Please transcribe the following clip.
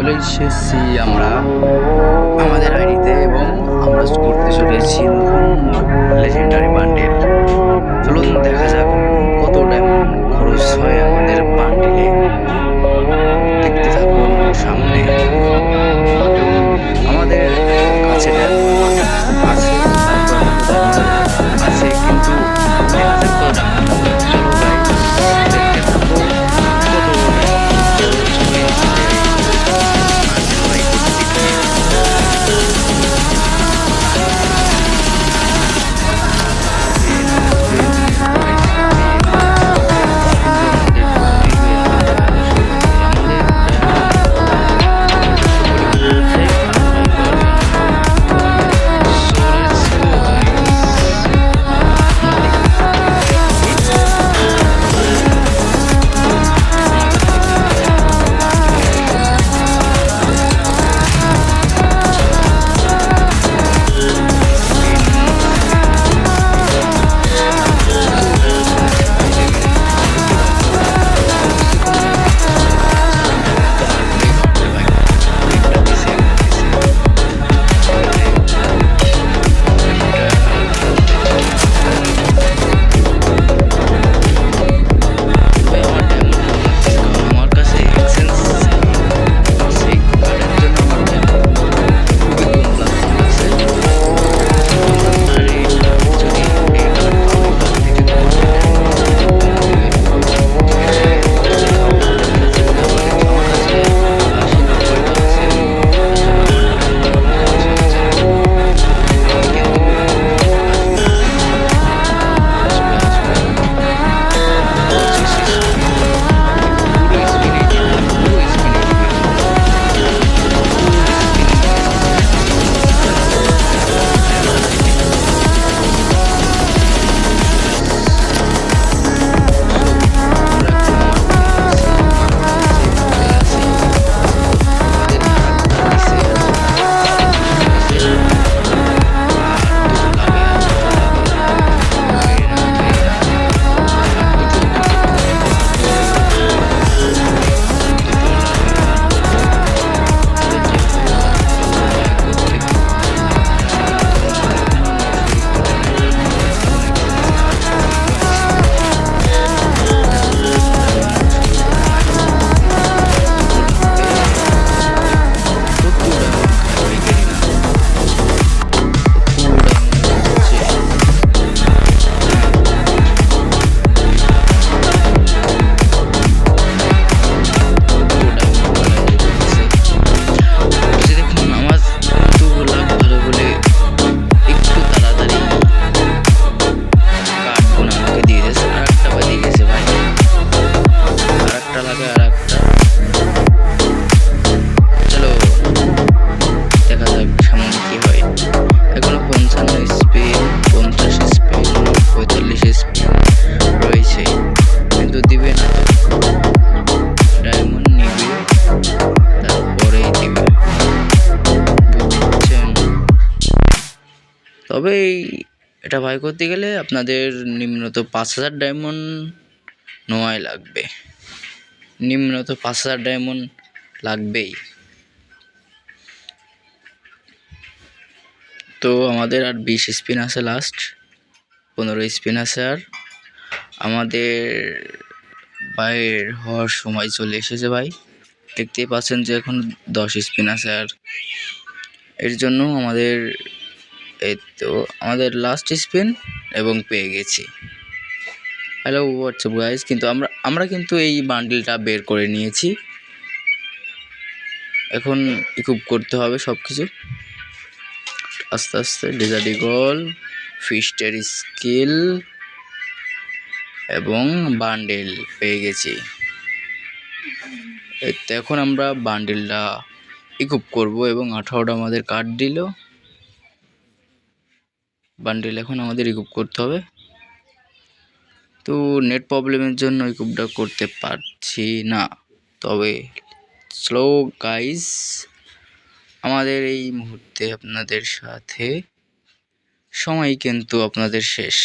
চলে এসেছি আমরা আমাদের আইডিতে এবং আমরা করতে চলেছি নতুন লেজেন্ডারি বান্ডেল। চলুন দেখা যাক কত ডায়মন্ড খরচ হয় আমাদের বান্ডেলে। দেখতে থাকুন সামনে। আমাদের কাছে ডায়মন্ড আছে, তারপর ডায়মন্ড আছে, কিন্তু দেখা যাক কত ডায়মন্ড লাগে। চলো ভাই দেখতে থাকো কত খরচ হয় আমাদের ভাই করতে গিয়ে। তবে এটা বাই করতে গেলে আপনাদের নিম্নত 5,000 ডায়মন্ড নেওয়াই লাগবে। নিম্নত 5,000 ডায়মন্ড লাগবেই। তো আমাদের আর 20 স্পিন আছে, লাস্ট 15 স্পিন আছে। আর আমাদের বাইর হওয়ার সময় চলে এসেছে ভাই। দেখতেই পাচ্ছেন যে এখন 10 স্পিন আছে। আর এর জন্য আমাদের এই তো আমাদের লাস্ট স্পিন এবং পেয়ে গেছি। হ্যালো হোয়াটসঅ্যাপ গাইস, কিন্তু আমরা কিন্তু এই বান্ডেলটা বের করে নিয়েছি। এখন ইকুইপ করতে হবে সব কিছু আস্তে আস্তে। ডেজার্ট ইগল, ফিস্টের স্কিল এবং বান্ডেল পেয়ে গেছি। তো এখন আমরা বান্ডেলটা ইকুইপ করব এবং 18টা আমাদের কার্ড দিল। বান্ডেল এখন আমাদের ইকুইপ করতে হবে। তো নেট প্রবলেমের জন্য ইকুইপটা করতে পারছি না। তবে স্লো গাইস, আমাদের এই মুহূর্তে আপনাদের সাথে সময় কিন্তু আপনাদের শেষ।